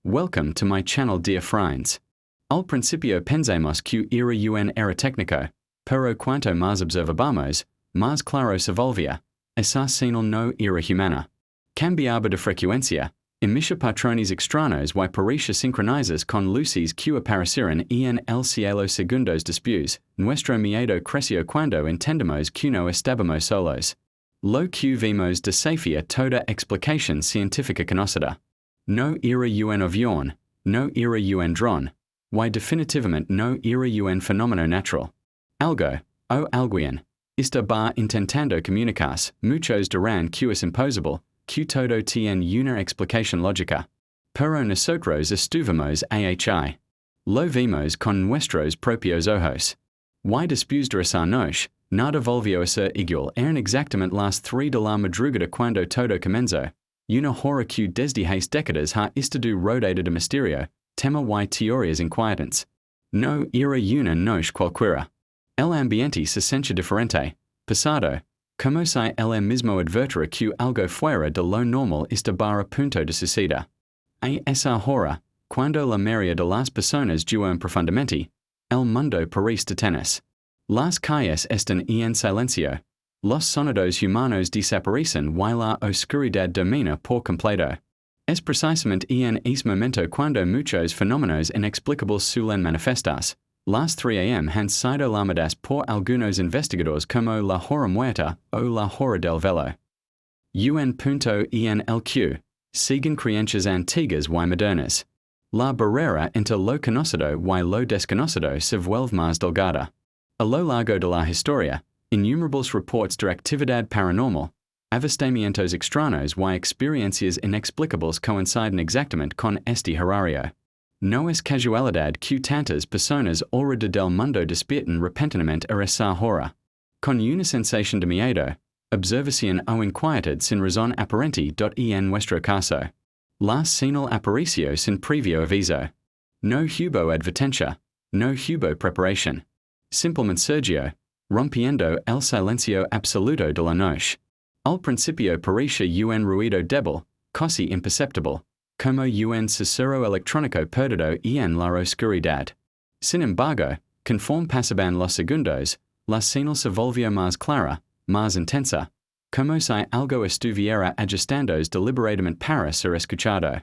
Welcome to my channel, dear friends. Al principio pensamos que era era técnico, pero cuanto más observamos, más claro se volvía. Esa señal no era humana. Cambiaba de frecuencia, emissió patrones extraños y parecía sincronizadas con luces que aparecieron en el cielo segundos después. Nuestro miedo creció cuando entendemos que no estábamos solos. Lo que vimos desafía toda explicación científica conocida. No era un avión, no era un dron, y definitivamente no era un fenómeno natural. Algo, o alguien, estaba intentando comunicarse, muchos dirán que es imposible, que todo tiene una explicación lógica. Pero nosotros estuvimos ahí. Lo vimos con nuestros propios ojos. Y después de esa noche, nada volvió a ser igual. Eran exactamente las 3 de la madrugada cuando todo comenzó. Una hora que desde hace décadas ha estado rodeada de misterio, tema y teorías inquietantes. No era una noche cualquiera. El ambiente se sentía diferente, pesado, como si el mismo advertira que algo fuera de lo normal estaba a punto de suceder. A esa hora, cuando la mayoría de las personas duermen profundamente, el mundo parece detenerse. Las calles están en silencio. Los sonidos humanos desaparecen y la oscuridad domina por completo. Es precisamente en ese momento cuando muchos fenómenos inexplicables suelen manifestarse. Las 3 a.m. han sido llamadas por algunos investigadores como la hora muerta o la hora del velo. En el que siguen creencias antiguas y modernas. La barrera entre lo conocido y lo desconocido se vuelve más delgada. A lo largo de la historia, innumerables reports de actividad paranormal, avistamientos extraños y experiencias inexplicables coinciden exactamente con este horario. No es casualidad que tantas personas alrededor del mundo despierten repentinamente a esa hora. Con una sensación de miedo, observación o inquietud sin razón aparente. En nuestro caso, la señal apareció sin previo aviso. No hubo advertencia, no hubo preparación. Simplemente surgió, rompiendo el silencio absoluto de la noche. Al principio parecía un ruido débil, casi imperceptible, como un susurro electrónico perdido en la oscuridad. Sin embargo, conforme pasaban los segundos, la señal se volvió más clara, más intensa, como si algo estuviera ajustándose deliberadamente para ser escuchado.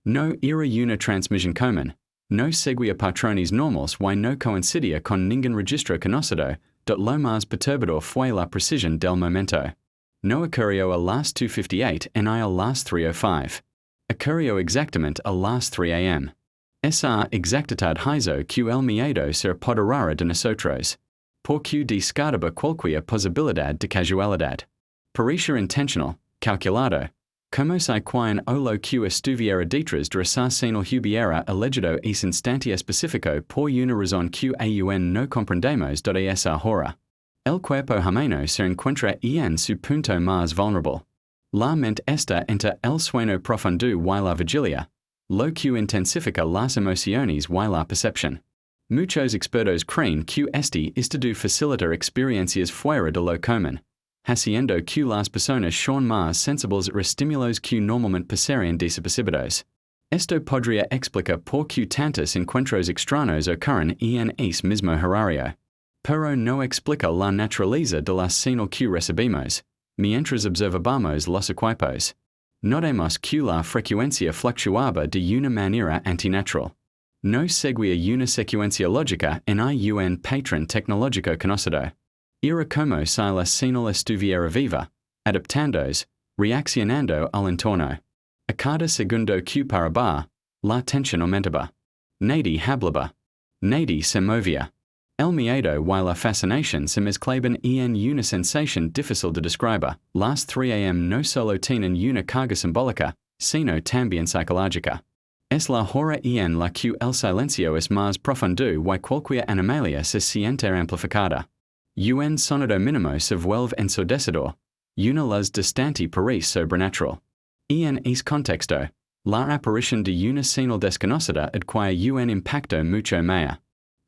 No era una transmisión común, no seguía patrones normales y no coincidía con ningún registro conocido. Lo más perturbador fue la precisión del momento. No ocurrió a las 2:58 ni a las 3:05. Ocurrió exactamente a las 3 a.m. Esa exactitud hizo que el miedo se apoderara de nosotros. Porque descartaba cualquier posibilidad de casualidad. Parecía intencional, calculado, como si quien o lo que estuviera detrás de esa señal hubiera elegido ese instante específico por una razón que aún no comprendemos de esa hora. El cuerpo humano se encuentra en su punto más vulnerable. La mente está entre el sueño profundo y la vigilia, lo que intensifica las emociones y la percepción. Muchos expertos creen que este estado facilita experiencias fuera de lo común, haciendo que las personas sean más sensibles a estímulos que normalmente pasarían desapercibidos. Esto podría explicar por qué tantos encuentros extraños ocurren en ese mismo horario. Pero no explica la naturaleza de la señal que recibimos, mientras observamos los equipos. Notemos que la frecuencia fluctuaba de una manera antinatural. No seguía una secuencia lógica en un patrón tecnológico conocido. Era como si la señal estuviera viva, adaptándose, reaccionando al entorno. A cada segundo que paraba, la tensión aumentaba. Nadie hablaba. Nadie se movía. El miedo y la fascinación se mezclaban en una sensación difícil de describir. Las 3 a.m. no solo tienen una carga simbólica, sino también psicológica. Es la hora en la que el silencio es más profundo y cualquier anomalía se siente amplificada. Un sonido mínimo se vuelve ensordecedor. Una luz distante parece sobrenatural. En ese contexto, la aparición de una señal desconocida adquiere un impacto mucho mayor.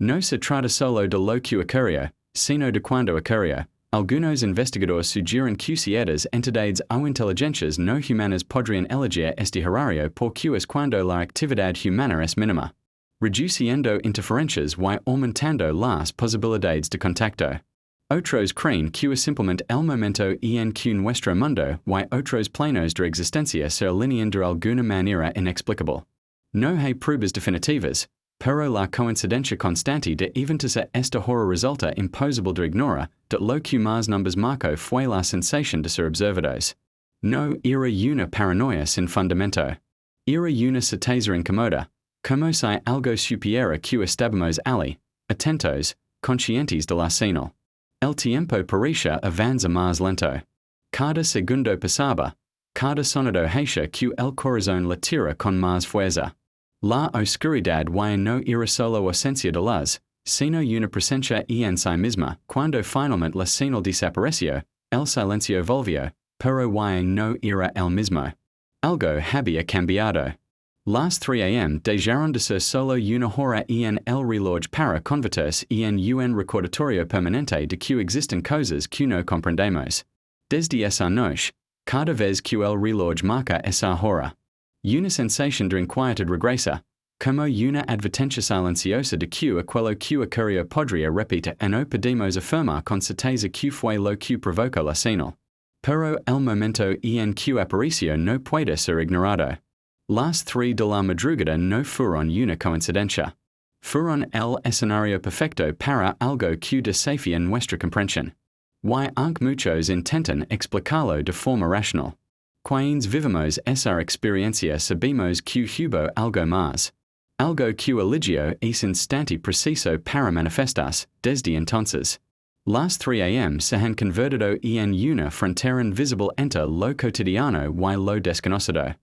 No se trata solo de lo que ocurrió, sino de cuándo ocurrió, Algunos investigadores sugieren que ciertas entidades o inteligencias no humanas podrían elegir este horario porque es cuando la actividad humana es mínima, reduciendo interferencias y aumentando las posibilidades de contacto. Otros creen que es simplemente el momento en que nuestro mundo y otros planos de existencia se alinean de alguna manera inexplicable. No hay pruebas definitivas, pero la coincidencia constante de eventos esta hora resulta imposible de ignorar, de lo que más nos marcó fue la sensación de ser observados. No era una paranoia sin fundamento. Era una certeza incómoda, como si algo supiera que estábamos allí, atentos, conscientes de la señal. El tiempo parecía avanza más lento. Cada segundo pasaba, cada sonido hacía que el corazón latiera con más fuerza. La oscuridad y no era solo ausencia de luz, sino una presencia en sí misma. Cuando finalmente la señal desapareció, el silencio volvió, pero y no era el mismo. Algo había cambiado. Las 3 a.m. dejaron de ser solo una hora en el reloj para convertirse en un recordatorio permanente de que existen cosas que no comprendemos. Desde esa noche, cada vez que el reloj marca esa hora, una sensación de inquietud regresa, como una advertencia silenciosa de que aquello que ocurrió podría repetir y no podemos afirmar con certeza que fue lo que provocó la señal. Pero el momento en que apareció no puede ser ignorado. Las 3 de la madrugada no fueron una coincidencia. Fueron el escenario perfecto para algo que desafía nuestra comprensión. Y aunque muchos intentan explicarlo de forma racional, quienes vivimos esa experiencia sabemos que hubo algo más. Algo que eligió ese instante preciso para manifestarse. Desde entonces, las 3 a.m. se han convertido en una frontera invisible entre lo cotidiano y lo desconocido.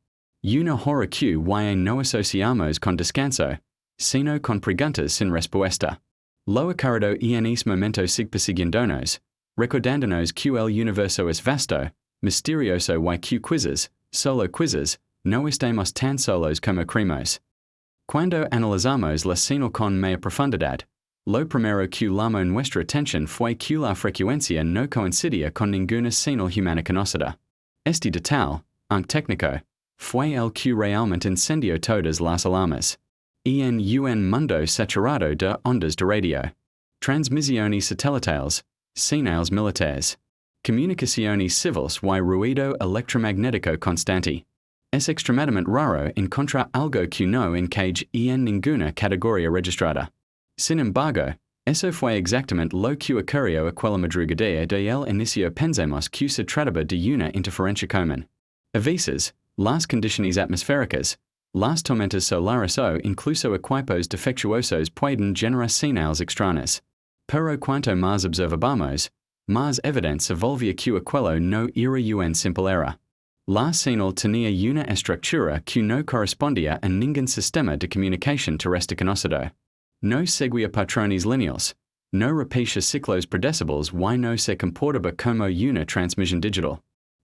Una hora que no asociamos con descanso, sino con preguntas sin respuesta. Lo ocurrido en ese momento sigue persiguiéndonos, recordándonos que el universo es vasto, misterioso y que quizzes, solo quizzes, no estamos tan solos como creemos. Cuando analizamos la señal con más profundidad, lo primero que llamó nuestra atención fue que la frecuencia no coincidía con ninguna señal humana conocida. Este detalle, aunque técnico, fue el que realmente encendió todas las alarmas. En un mundo saturado de ondas de radio, transmisiones satelitales, señales militares, comunicaciones civiles y ruido electromagnético constante, es extremadamente raro encontrar algo que no encaje en ninguna categoría registrada. Sin embargo, eso fue exactamente lo que ocurrió aquella madrugada de el inicio. Pensemos que se trataba de una interferencia común. A veces, las condiciones atmosféricas, las tormentas solares o incluso equipos defectuosos pueden generar señales extrañas. Pero cuanto más observamos, más evidencia volvía que aquello no era un simple error. La señal tenía una estructura que no correspondía a ningún sistema de comunicación terrestre conocido. No seguía patrones lineales, no repetía ciclos predecibles y no se comportaba como una transmisión digital.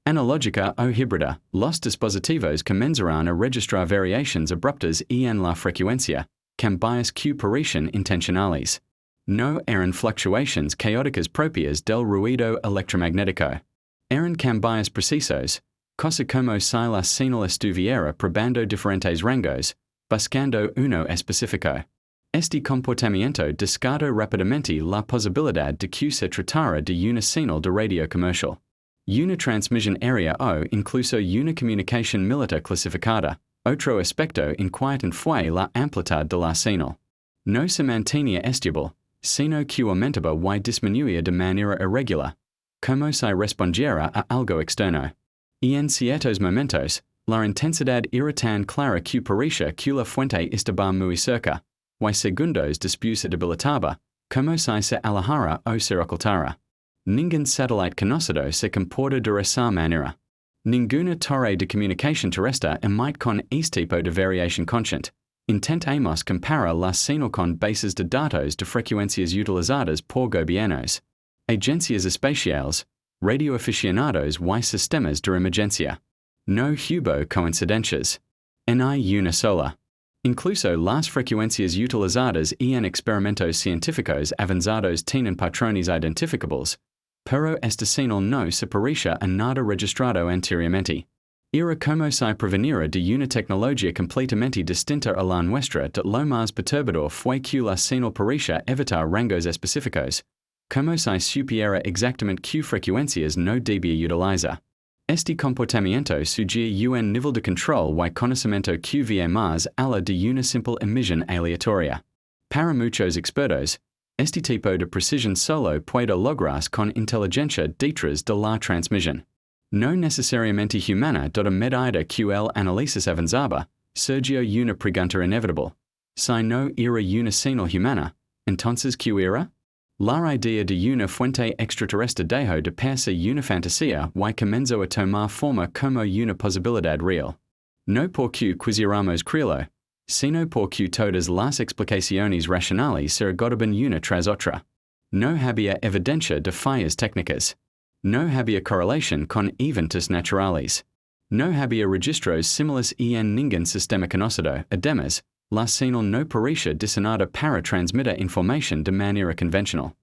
Analógica o híbrida, los dispositivos comenzarán a registrar variaciones abruptas en la frecuencia, cambios que parecían intencionales. No eran fluctuaciones caóticas propias del ruido electromagnético. Eran cambios precisos, cosa como si la señal estuviera probando diferentes rangos, buscando uno específico. Este comportamiento descartó rápidamente la posibilidad de que se tratara de una señal de radio comercial. Una transmisión aérea o incluso una comunicación militar clasificada. Otro aspecto inquietante fue la amplitud de la señal. No se mantenía estable, sino que aumentaba y disminuía de manera irregular, como si respondiera a algo externo. Y en ciertos momentos, la intensidad era tan clara que parecía que la fuente estaba muy cerca, y segundos después se debilitaba, como si se alejara o se ocultara. Ningún satélite conocido se comporta de esa manera. Ninguna torre de comunicación terrestre emite con este tipo de variación consciente. Intentamos comparar la señal con bases de datos de frecuencias utilizadas por gobiernos, agencias espaciales, radioaficionados y sistemas de emergencia. No hubo coincidencias. En hay una sola. Incluso las frecuencias utilizadas en experimentos científicos avanzados tienen patrones identificables, pero este señal no se parecía a nada registrado anteriormente. Era como si proveniera de una tecnología completamente distinta a la nuestra. Lo más perturbador fue que la señal parecía evitar rangos específicos, como si supiera exactamente qué frecuencias no debía utilizar. Este comportamiento sugiere un nivel de control y conocimiento que va más allá de una simple emisión aleatoria. Para muchos expertos, este tipo de precisión solo puede lograrse con inteligencia detrás de la transmisión. No necesariamente humana. A medida que el análisis avanzaba, surgió una pregunta inevitable. Si no era una señal humana, entonces ¿qué era? La idea de una fuente extraterrestre dejó de ser una fantasía y comenzó a tomar forma como una posibilidad real. No porque quisiéramos creerlo, sino porque todas las explicaciones racionales se agotaban una tras otra. No había evidencia de fallas técnicas. No había correlación con eventos naturales. No había registros similares en ningún sistema conocido. Además, la señal no parecía diseñada para transmitir información de manera convencional.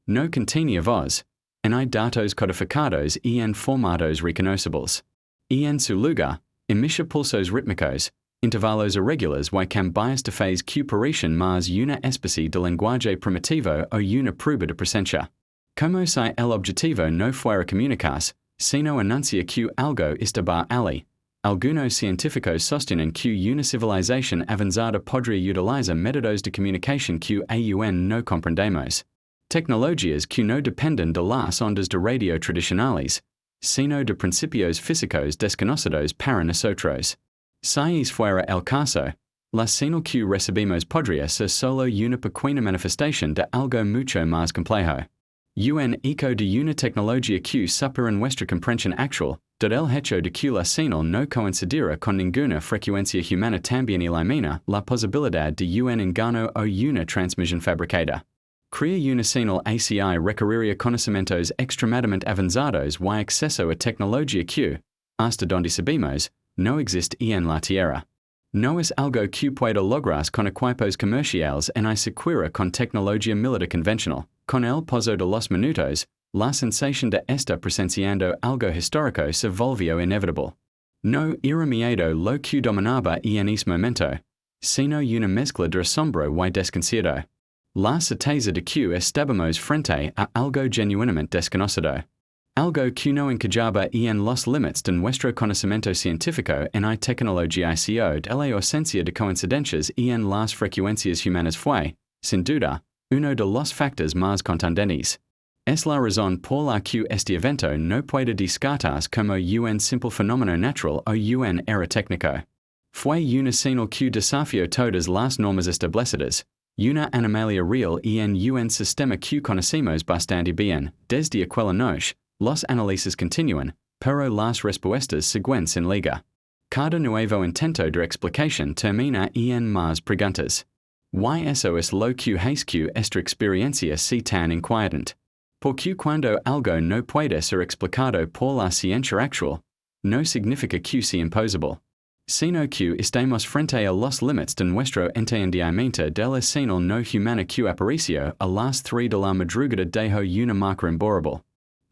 No contenía voz, ni datos codificados en formatos reconocibles. En su lugar, emitía pulsos rítmicos, intervalos irregulares y cambios de fase que parecían más una especie de lenguaje primitivo o una prueba de presencia. Como si el objetivo no fuera comunicarse, sino anunciar que algo estaba allí. Algunos científicos sostienen que una civilización avanzada podría utilizar métodos de comunicación que aún no comprendemos. Tecnologías que no dependen de las ondas de radio tradicionales, sino de principios físicos desconocidos para nosotros. Si fuera el caso, la señal que recibimos podría ser solo una pequeña manifestación de algo mucho más complejo. Un eco de una tecnología que supera nuestra comprensión actual, del hecho de que la señal no coincidiera con ninguna frecuencia humana también elimina la posibilidad de un engaño o una transmisión fabricada. Crea una señal ACI requeriría conocimientos extremadamente avanzados y acceso a tecnología que, hasta donde sabemos, no existe en la Tierra. No es algo que pueda lograrse con equipos comerciales ni siquiera con tecnología militar convencional. Con el paso de los minutos, la sensación de estar presenciando algo histórico se volvió inevitable. No era miedo lo que dominaba en ese momento, sino una mezcla de asombro y desconcierto. La certeza de que estábamos frente a algo genuinamente desconocido. Algo que no encajaba en los límites de nuestro conocimiento científico en tecnología de la ausencia de coincidencias en las frecuencias humanas fue, sin duda, uno de los factores más contundentes. Es la razón por la que este evento no puede descartarse como un simple fenómeno natural o un error técnico. Fue una señal que desafió todas las normas establecidas, una anomalía real en un sistema que conocemos bastante bien. Desde aquella noche, los análisis continúan, pero las respuestas siguen sin liga. Cada nuevo intento de explicación termina en más preguntas. ¿Y eso es lo que hace que esta experiencia sea tan inquietante? Porque cuando algo no puede ser explicado por la ciencia actual, no significa que sea imposible, sino que estamos frente a los límites de nuestro entendimiento de la señal no humana que apareció a las 3 de la madrugada dejó una marca imborrable.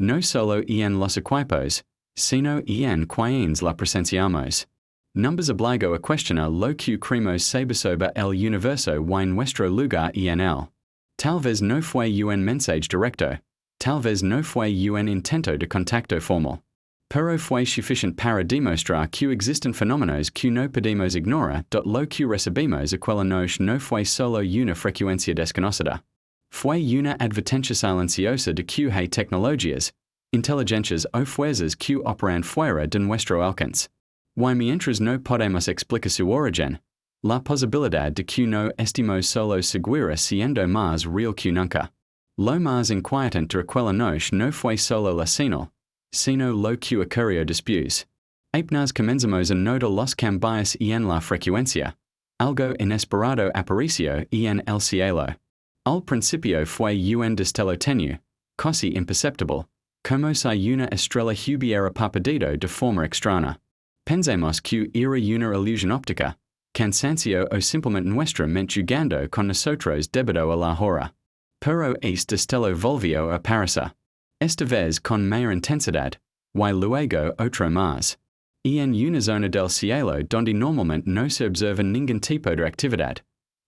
No solo en los equipos, sino en quienes la presenciamos. Nos obligó a cuestionar lo que creemos saber sobre el universo y nuestro lugar en él. Tal vez no fue un mensaje directo, tal vez no fue un intento de contacto formal, pero fue suficiente para demostrar que existen fenómenos que no podemos ignorar. Lo que recibimos aquella noche no fue solo una frecuencia desconocida. Fue una advertencia silenciosa de que hay tecnologías, inteligencias o fuerzas que operan fuera de nuestro alcance. Y mientras no podemos explicar su origen, la posibilidad de que no estemos solo segura siendo más real que nunca. Lo más inquietante de aquella noche no fue solo la señal, sino lo que ocurrió después. Apenas comenzamos a notar los cambios en la frecuencia. Algo inesperado apareció en el cielo. Al principio fue un destello tenue, casi imperceptible, como si una estrella hubiera parpadeado de forma extraña. Pensemos que era una ilusión óptica, cansancio o simplemente nuestra mente jugando con nosotros debido a la hora. Pero este destello volvió a aparecer. Esta vez con mayor intensidad, y luego otro más. En una zona del cielo donde normalmente no se observa ningún tipo de actividad.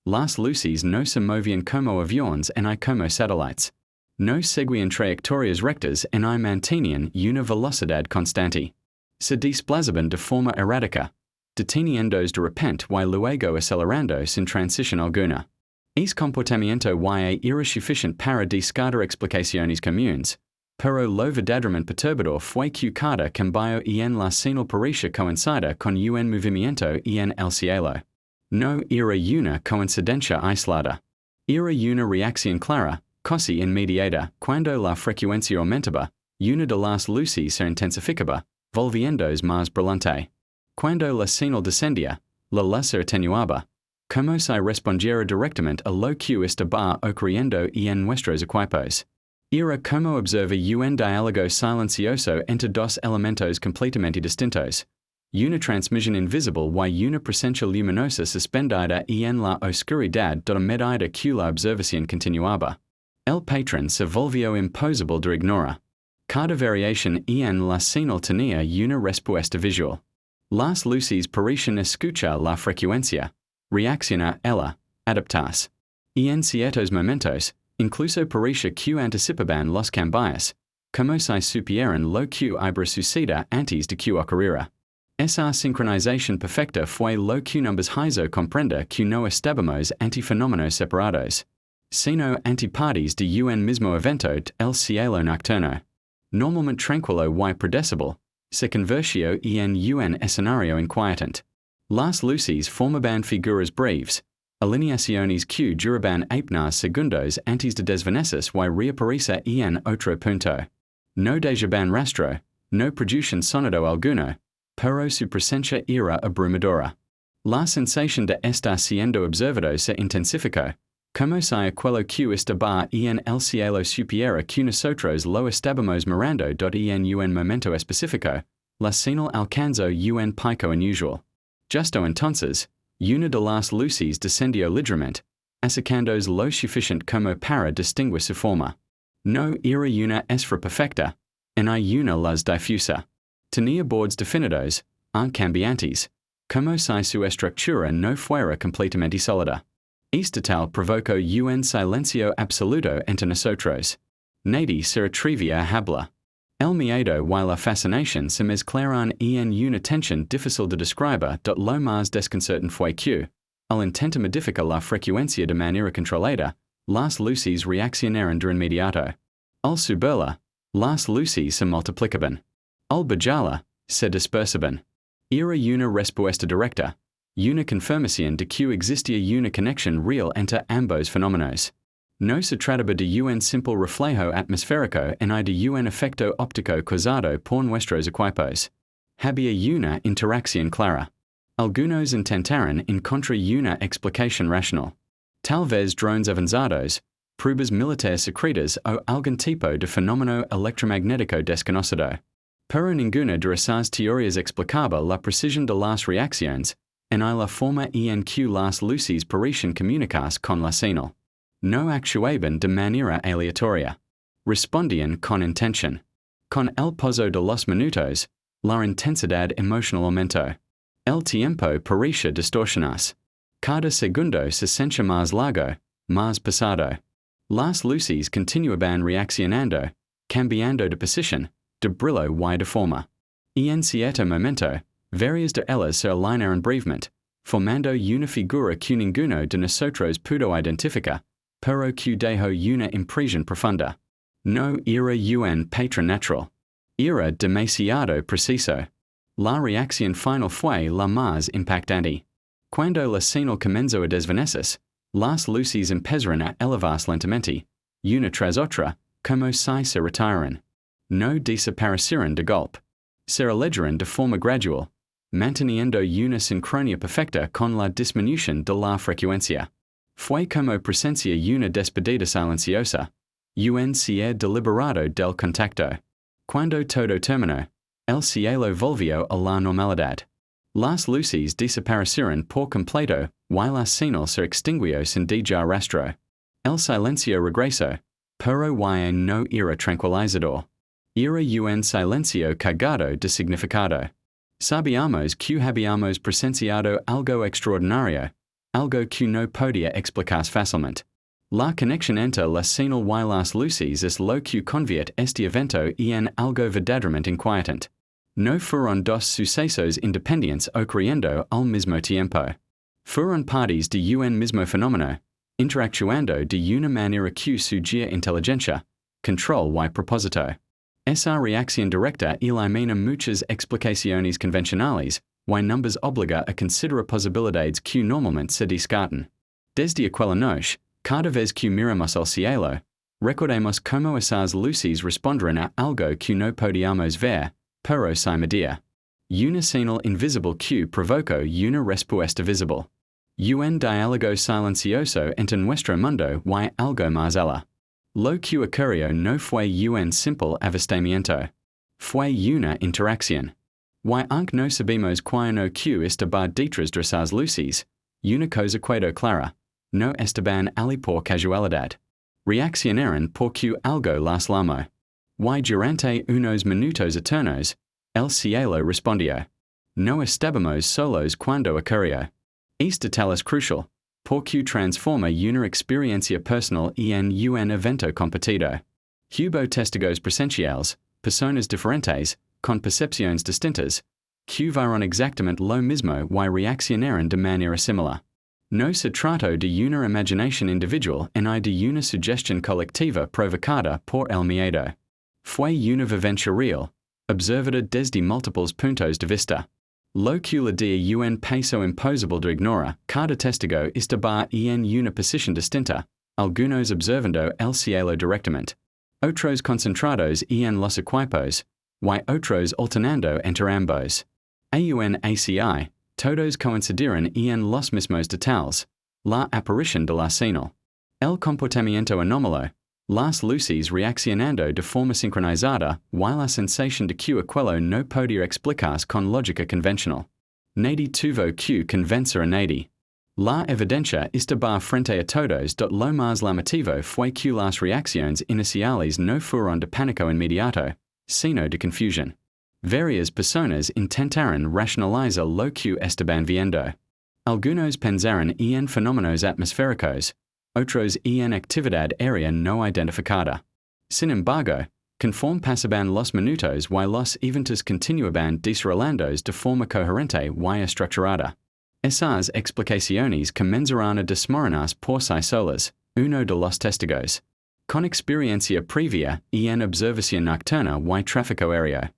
Las luces no se movían como aviones ni como satélites. No seguían trayectorias rectas ni mantenían una velocidad constante. Se desplazaban de forma errática, deteniéndose de repente y luego acelerando sin transición alguna. Ese comportamiento era suficiente para descartar explicaciones comunes, pero lo verdaderamente perturbador fue que cada cambio en la señal parecía coincida con un movimiento en el cielo. No era una coincidencia aislada. Era una reacción clara, casi inmediata, cuando la frecuencia aumentaba, una de las luces se intensificaba, volviéndose más brillante. Cuando la señal descendía, la luz se atenuaba, como si respondiera directamente a lo que estaba ocurriendo en nuestros equipos. Era como observar un diálogo silencioso entre dos elementos completamente distintos. Una transmisión invisible y una presencia luminosa suspendida en la oscuridad de medida que la observación continuaba. El patrón se volvió imposible de ignorar. Cada variación en la señal tenía una respuesta visual. Las luces parecían escuchar la frecuencia, reaccionar a ella, adaptarse. En ciertos momentos, incluso parecía que anticipaban los cambios, como si supieran lo que iba a suceder antes de que ocurriera. Esa sincronización perfecta fue lo que nos hizo comprender que no estábamos ante fenómenos separados, sino ante partes de un mismo evento el cielo nocturno. Normalmente tranquilo y predecible, se convirtió en un escenario inquietante. Las luces formaban figuras breves, alineaciones que duraban apenas segundos antes de desvanecerse y reaparecer en otro punto. No dejaban rastro, no producían sonido alguno, pero su presencia era abrumadora. La sensación de estar siendo observado se intensificó, como si aquello que estaba en el cielo supiera que nosotros lo estábamos mirando en un momento específico, la señal alcanzó un pico inusual. Justo entonces, una de las luces descendió ligeramente, acercándose lo suficiente como para distinguir su forma. No era una esfera perfecta, ni una luz difusa. Tenía bordes definidos, cambiantes, como si su estructura no fuera completamente sólida. Este tal provocó un silencio absoluto entre nosotros. Nadie se atrevía a hablar. El miedo y la fascinación se mezclaron en una tensión difícil de describir. Lo más desconcertante fue que, al intentar modificar la frecuencia de manera controlada, las luces reaccionaron de inmediato. Al subirla, las luces se multiplicaban. Al bajarla, se dispersaban. Era una respuesta directa, una confirmación de que existía una conexión real entre ambos fenómenos. No se trataba de un simple reflejo atmosférico ni de un efecto óptico causado por nuestros equipos. Había una interacción clara. Algunos intentaron encontrar una explicación racional. Tal vez drones avanzados, pruebas militares secretas o algún tipo de fenómeno electromagnético desconocido. Pero ninguna de esas teorías explicaba la precisión de las reacciones, ni la forma en que las luces parecían comunicarse con la señal. No actuaban de manera aleatoria. Respondían con intención. Con el paso de los minutos, la intensidad emocional aumentó. El tiempo parecía distorsionarse. Cada segundo se sentía más largo, más pesado. Las luces continuaban reaccionando, cambiando de posición, de brillo y de forma. En cierto momento, varias de ellas se alinearon brevemente, formando una figura que ninguno de nosotros pudo identificar, pero que dejó una impresión profunda. No era un patrón natural. Era demasiado preciso. La reacción final fue la más impactante. Cuando la señal comenzó a desvanecerse, las luces empezaron a elevarse lentamente, una tras otra, como si se retiraran. No desaparecieron de golpe. Se alejaron de forma gradual, manteniendo una sincronía perfecta con la disminución de la frecuencia. Fue como presencia una despedida silenciosa, un cierre deliberado del contacto. Cuando todo terminó, el cielo volvió a la normalidad. Las luces desaparecieron por completo y la señal se extinguió sin dejar rastro. El silencio regresó, pero y no era tranquilizador. Era un silencio cargado de significado. Sabíamos que habíamos presenciado algo extraordinario, algo que no podía explicar fácilmente. La conexión entre la señal y las luces es lo que convierte este evento en algo verdaderamente inquietante. No fueron dos sucesos independientes ocurriendo al mismo tiempo. Fueron partes de un mismo fenómeno, interactuando de una manera que sugería inteligencia, control y propósito. Esa reacción directa elimina muchas explicaciones convencionales, y nos obliga a considerar posibilidades que normalmente se descartan. Desde aquella noche, cada vez que miramos al cielo, recordemos cómo esas luces responden a algo que no podíamos ver, pero sí medir. Una señal invisible que provocó una respuesta visible. Un diálogo silencioso entre nuestro mundo y algo más allá. Lo que ocurrió no fue un simple avistamiento. Fue una interacción. Y aunque no sabemos cuándo que estaba detrás de esas luces, una cosa quedó clara. No estaban allí por casualidad. Reaccionaron porque algo las llamó. Y durante unos minutos eternos, el cielo respondió. No estábamos solos cuando ocurrió. Este tal es crucial, porque transforma una experiencia personal en un evento compartido. Hubo testigos presenciales, personas diferentes, con percepciones distintas, que vieron exactamente lo mismo y reaccionaron de manera similar. No se trató de una imaginación individual ni de una sugestión colectiva provocada por el miedo. Fue una vivencia real, observada desde múltiples puntos de vista. Lo que le da un peso imposible de ignorar, cada testigo estaba en una posición distinta, algunos observando el cielo directamente, otros concentrados en los equipos, y otros alternando entre ambos. Aun ACI, todos coincidieron en los mismos detalles, la aparición de la señal, el comportamiento anómalo, las luces reaccionando de forma sincronizada y la sensación de que aquello no podía explicarse con lógica convencional. Nadie tuvo que convencer a nadie. La evidencia estaba frente a todos. Lo más llamativo fue que las reacciones iniciales no fueron de pánico inmediato, sino de confusión. Varias personas intentaron racionalizar lo que estaban viendo. Algunos pensaron en fenómenos atmosféricos, otros en actividad aérea no identificada. Sin embargo, conforme pasaban los minutos y los eventos continuaban desarrollándose de forma coherente y estructurada. Esas explicaciones comenzaron a desmoronarse por sí solas, uno de los testigos. Con experiencia previa en observación nocturna y tráfico aéreo.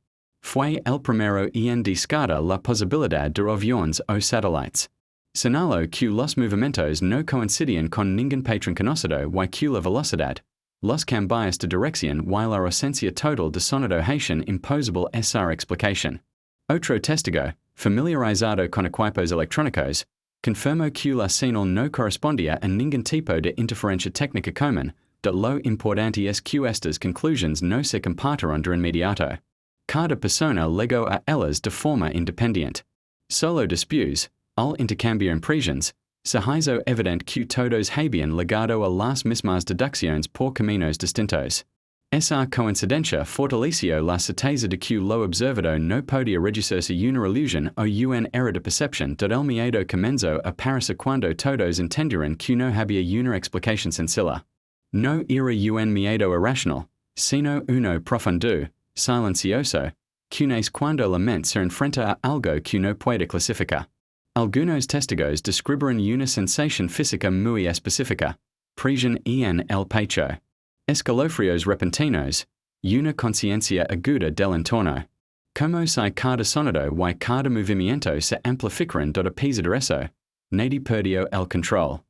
Fue el primero en descartar la posibilidad de aviones o satélites. Señaló que los movimientos no coincidían con ningún patrón conocido y que la velocidad, los cambios de dirección y la ausencia total de sonido hacían imposible esa explicación. Otro testigo, familiarizado con equipos electrónicos, confirmó que la señal no correspondía a ningún tipo de interferencia técnica común. Lo importante es que estas conclusiones no se compartieron de inmediato. Cada persona legó a ellas de forma independiente. Solo después, al intercambiar impresiones, se hizo evidente que todos habían llegado a las mismas deducciones por caminos distintos. Esa coincidencia fortaleció la certeza de que lo observado no podía reducirse a una ilusión o un error de percepción. El miedo comenzó a aparecer cuando todos entendieron que no había una explicación sencilla. No era un miedo irracional, sino uno profundo, silencioso, que es cuando la mente se enfrenta a algo que no puede clasificar. Algunos testigos describieron una sensación física muy específica, presión en el pecho, escalofríos repentinos, una conciencia aguda del entorno. Como si cada sonido y cada movimiento se amplificaran a pesar de eso, nadie perdió el control.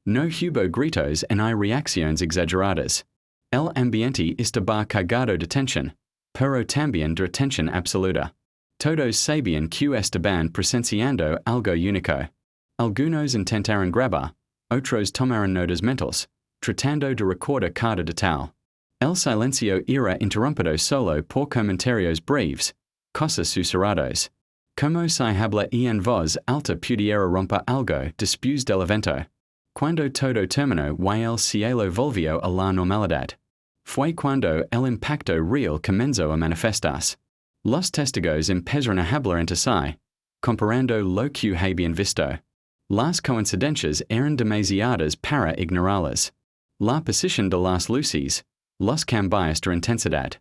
No hubo gritos ni reacciones exageradas. El ambiente estaba cargado de tensión, pero también de tensión absoluta. Todos sabían que estaban presenciando algo único. Algunos intentaron grabar, otros tomaron notas mentales, tratando de recordar cada detalle. El silencio era interrumpido solo por comentarios breves, cosas susurrados. Como si habla en voz alta pudiera romper algo después del evento. Cuando todo terminó y el cielo volvió a la normalidad. Fue cuando el impacto real comenzó a manifestarse. Los testigos empezaron a hablar entre sí, comparando lo que habían visto. Las coincidencias eran demasiadas para ignorarlas. La posición de las luces, los cambios de intensidad,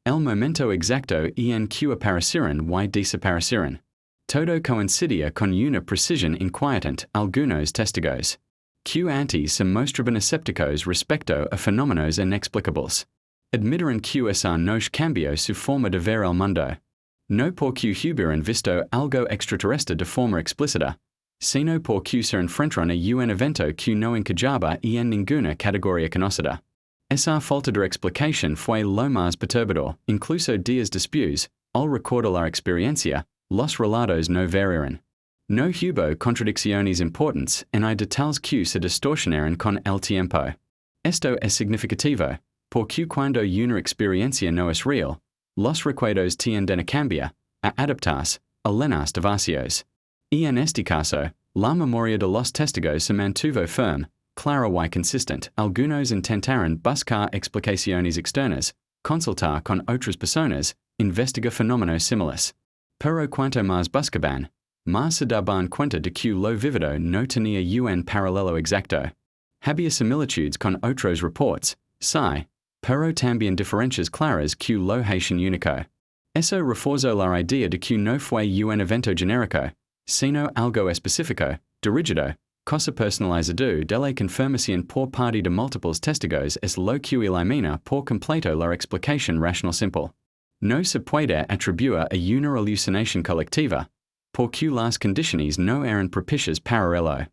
el momento exacto en que aparecieron y desaparecieron. Todo coincidía con una precisión inquietante. Algunos testigos que antes se mostraban escépticos respecto a fenómenos inexplicables admitieron que esa noche cambió su forma de ver el mundo. No porque hubieran visto algo extraterrestre de forma explícita, sino porque se enfrentaron a un evento que no encajaba en ninguna categoría conocida. Esa falta de explicación fue lo más perturbador. Incluso días después, al recordar la experiencia, los relatos no variaron. No hubo contradicciones importantes en hay detalles que se distorsionaron con el tiempo. Esto es significativo, porque cuando una experiencia no es real, los recuerdos tienden a cambiar, a adaptarse a las de vacíos. Y en este caso, la memoria de los testigos se mantuvo firme, clara y consistente. Algunos intentaron buscar explicaciones externas, consultar con otras personas, investigar fenómenos similares. Pero cuanto más buscaban, más se daban cuenta de que lo vivido no tenía un paralelo exacto. Había similitudes con otros reports, sí, pero también diferencias claras que lo hacían único. Eso reforzó la idea de que no fue un evento genérico, sino algo específico, dirigido, cosa personalizado de la confirmación por parte de múltiples testigos es lo que elimina por completo la explicación racional simple. No se puede atribuir a una alucinación colectiva, porque las condiciones no eran propicias para ello.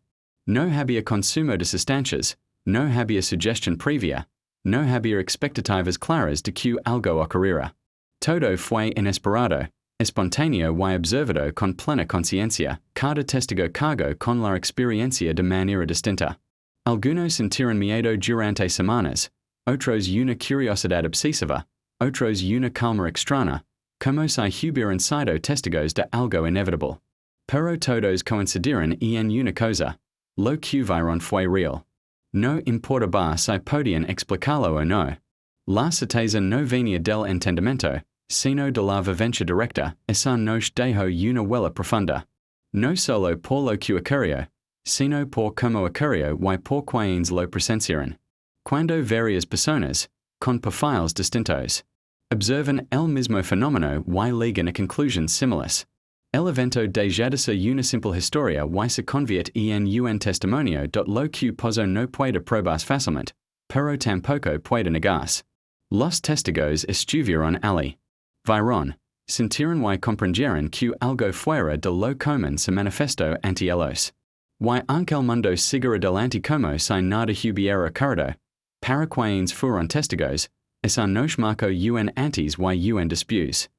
No había consumo de sustancias, no había sugestión previa, no había expectativas claras de que algo ocurriera. Todo fue inesperado, espontáneo y observado con plena conciencia. Cada testigo cargó con la experiencia de manera distinta. Algunos sintieron miedo durante semanas, otros una curiosidad obsesiva, otros una calma extraña, como si hubieran sido testigos de algo inevitable. Pero todos coincidieron en una cosa: lo que vieron fue real. No importaba si podían explicarlo o no. La certeza no venía del entendimiento, sino de la vivencia directa. Esa noche dejó una huella profunda. No solo por lo que ocurrió, sino por cómo ocurrió y por quienes lo presenciaron. Cuando varias personas, con perfiles distintos, observan el mismo fenómeno y llegan a conclusiones similares, el evento deja de ser una simple historia y se convierte en un testimonio de lo que pozo no puede probarse fácilmente, pero tampoco puede negarse. Los testigos estuvieron allí. Vieron, sintieron y comprendieron que algo fuera de lo común se manifestó ante ellos. Y aunque el mundo siguiera adelante como si nada hubiera ocurrido, para quienes fueron testigos, esa noche marcó un antes y un después.